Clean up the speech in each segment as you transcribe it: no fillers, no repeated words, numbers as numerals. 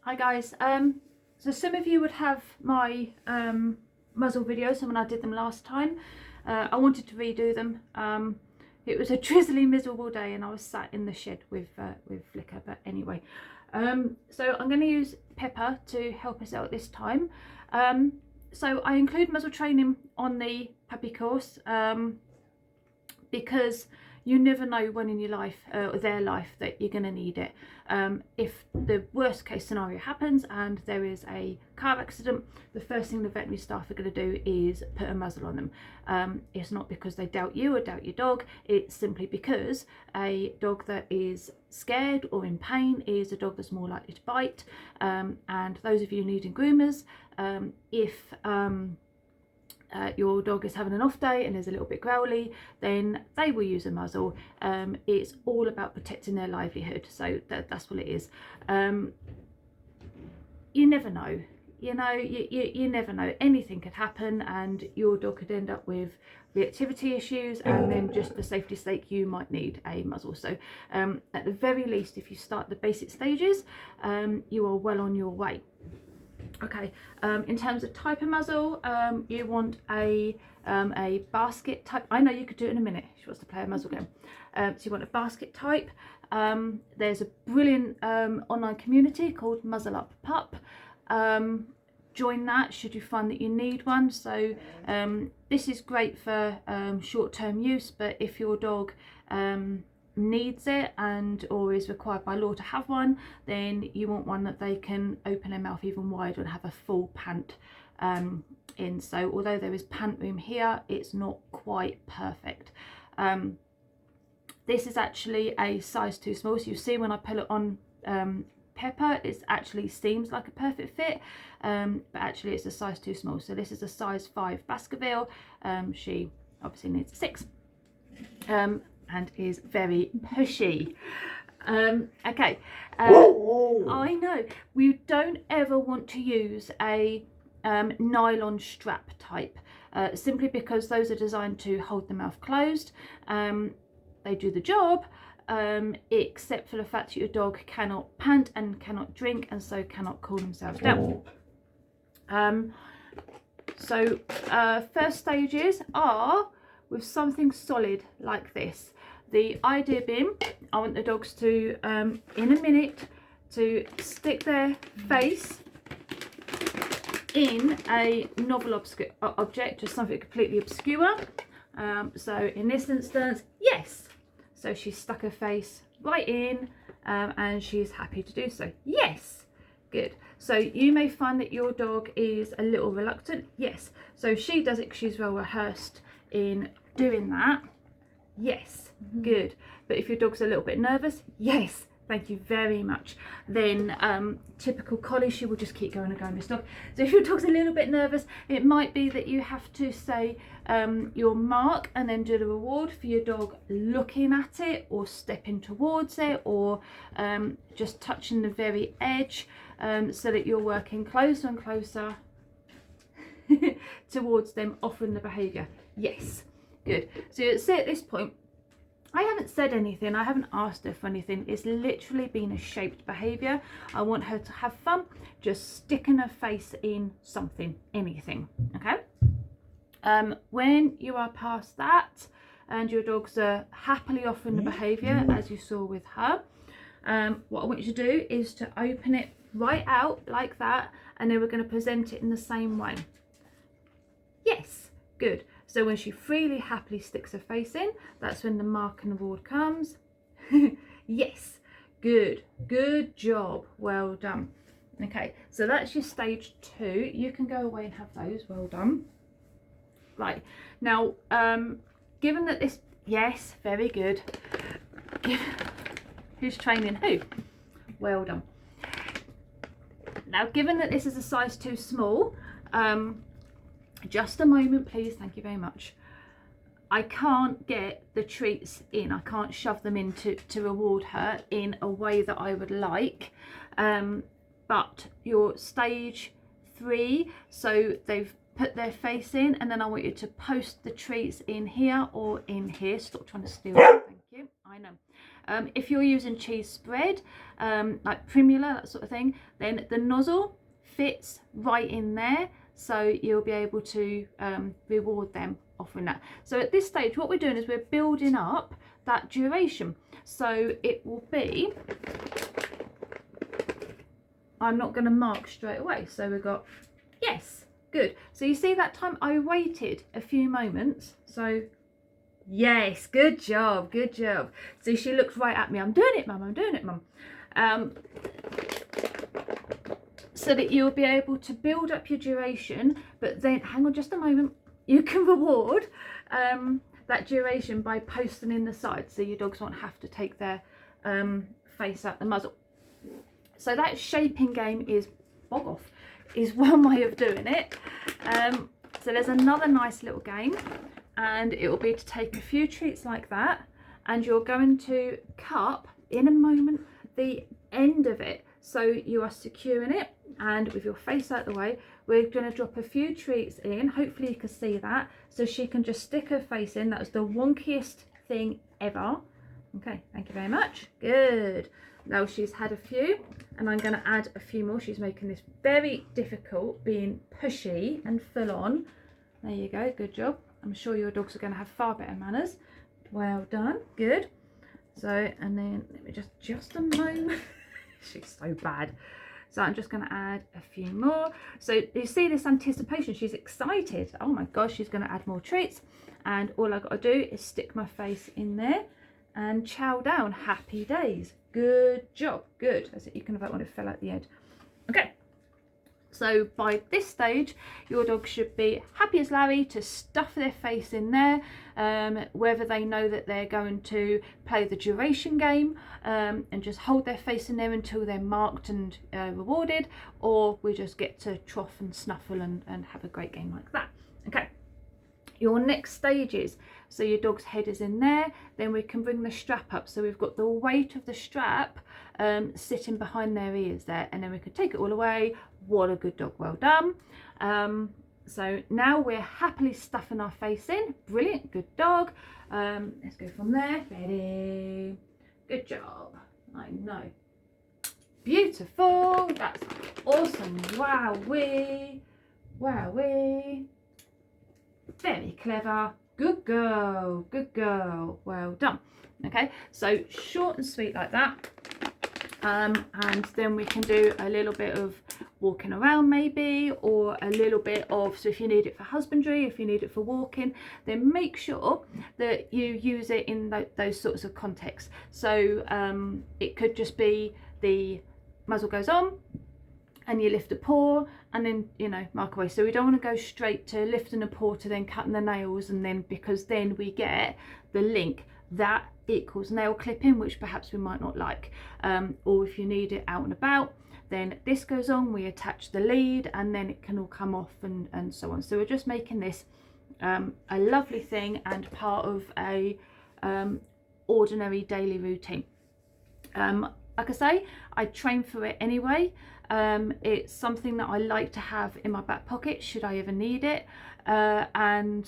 Hi guys, so some of you would have my muzzle videos and when I did them last time. I wanted to redo them. It was a drizzly, miserable day and I was sat in the shed with Flicker, but anyway. So I'm going to use Pepper to help us out this time. So I include muzzle training on the puppy course because you never know when in your life or their life that you're going to need it. If the worst case scenario happens and there is a car accident, the first thing the veterinary staff are going to do is put a muzzle on them. It's not because they doubt you or doubt your dog, it's simply because a dog that is scared or in pain is a dog that's more likely to bite. And those of you needing groomers, if your dog is having an off day and is a little bit growly, then they will use a muzzle. It's all about protecting their livelihood, so that's what it is. You never know, you know, you never know. Anything could happen and your dog could end up with reactivity issues, and then just for safety's sake you might need a muzzle. So at the very least, if you start the basic stages, you are well on your way. Okay, in terms of type of muzzle, you want a basket type. I know you could do it in a minute. She wants to play a muzzle game. So you want a basket type. There's a brilliant online community called Muzzle Up Pup. Join that should you find that you need one. So this is great for short-term use, but if your dog needs it and or is required by law to have one, then you want one that they can open their mouth even wider and have a full pant in. So although there is pant room here, it's not quite perfect. This is actually a size too small, so you see when I pull it on Pepper, it actually seems like a perfect fit, but actually it's a size too small. So this is a size 5 Baskerville. She obviously needs a 6. And is very pushy. Okay, I know we don't ever want to use a nylon strap type, simply because those are designed to hold the mouth closed. They do the job, except for the fact that your dog cannot pant and cannot drink and so cannot cool themselves down. So first stages are with something solid like this. The idea being, I want the dogs to, in a minute, to stick their face in a novel object, or something completely obscure. So in this instance, yes. So she stuck her face right in, and she's happy to do so. Yes, good. So you may find that your dog is a little reluctant. Yes. So she does it because she's well rehearsed in doing that. Yes, good. But if your dog's a little bit nervous, yes, thank you very much. Then typical collie, she will just keep going and going, this dog. So if your dog's a little bit nervous, it might be that you have to say your mark and then do the reward for your dog looking at it or stepping towards it, or just touching the very edge, so that you're working closer and closer towards them, offering the behaviour. Yes. Good. So see, at this point, I haven't said anything. I haven't asked her for anything. It's literally been a shaped behaviour. I want her to have fun, just sticking her face in something, anything. Okay. When you are past that and your dogs are happily offering the behaviour, as you saw with her, what I want you to do is to open it right out like that, and then we're going to present it in the same way. Yes. Good. So when she freely, happily sticks her face in, that's when the mark and award comes. Yes, good, good job, well done. Okay, so that's your stage 2. You can go away and have those, well done. Right, now, given that this, yes, very good. Who's training who? Well done. Now, given that this is a size too small, just a moment please, thank you very much. I can't get the treats in, I can't shove them in to reward her in a way that I would like, but your stage 3, so they've put their face in, and then I want you to post the treats in here or in here. Stop trying to steal it, thank you. I know. If you're using cheese spread, like Primula, that sort of thing, then the nozzle fits right in there, so you'll be able to reward them offering that. So at this stage, what we're doing is we're building up that duration. So it will be, I'm not going to mark straight away. So we've got, yes, good. So you see that time I waited a few moments. So yes, good job, good job. So she looks right at me. I'm doing it, mum, I'm doing it, mum. So that you'll be able to build up your duration, but then, hang on just a moment, you can reward that duration by posting in the side, so your dogs won't have to take their face out the muzzle. So that shaping game is bog off, is one way of doing it. So there's another nice little game, and it will be to take a few treats like that, and you're going to cup in a moment the end of it, so you are securing it, and with your face out the way, we're going to drop a few treats in. Hopefully you can see that, so she can just stick her face in. That was the wonkiest thing ever. Okay, thank you very much. Good. Now she's had a few, and I'm going to add a few more. She's making this very difficult, being pushy and full on. There you go, good job. I'm sure your dogs are going to have far better manners. Well done, good. So, and then let me just a moment. She's so bad. So I'm just going to add a few more. So you see this anticipation, she's excited. Oh my gosh, she's going to add more treats. And all I've got to do is stick my face in there and chow down. Happy days. Good job, good. That's it, you can have that one, it fell out the end. Okay. So by this stage, your dog should be happy as Larry to stuff their face in there, whether they know that they're going to play the duration game and just hold their face in there until they're marked and rewarded, or we just get to trough and snuffle and have a great game like that. Okay. Your next stages, so your dog's head is in there, then we can bring the strap up, so we've got the weight of the strap sitting behind their ears there, and then we could take it all away. What a good dog, well done. So now we're happily stuffing our face in. Brilliant, good dog. Let's go from there. Ready, good job. I know, beautiful, that's awesome. Wowee, wowee. Very clever, good girl, well done. Okay, so short and sweet like that, and then we can do a little bit of walking around maybe, or a little bit of, so if you need it for husbandry, if you need it for walking, then make sure that you use it in those sorts of contexts. So it could just be the muzzle goes on and you lift a paw and then, you know, mark away. So we don't want to go straight to lifting a paw to then cutting the nails, and then, because then we get the link that equals nail clipping, which perhaps we might not like. Or if you need it out and about, then this goes on, we attach the lead, and then it can all come off and so on. So we're just making this a lovely thing and part of a ordinary daily routine. Like I say, I train for it anyway. It's something that I like to have in my back pocket should I ever need it, and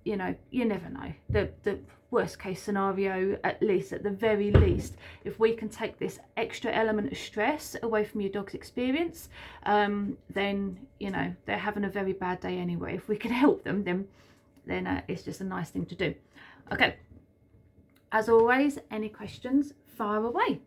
you know, you never know, the worst case scenario, at the very least, if we can take this extra element of stress away from your dog's experience, then, you know, they're having a very bad day anyway. If we can help them, then it's just a nice thing to do. Okay, as always, any questions, fire away.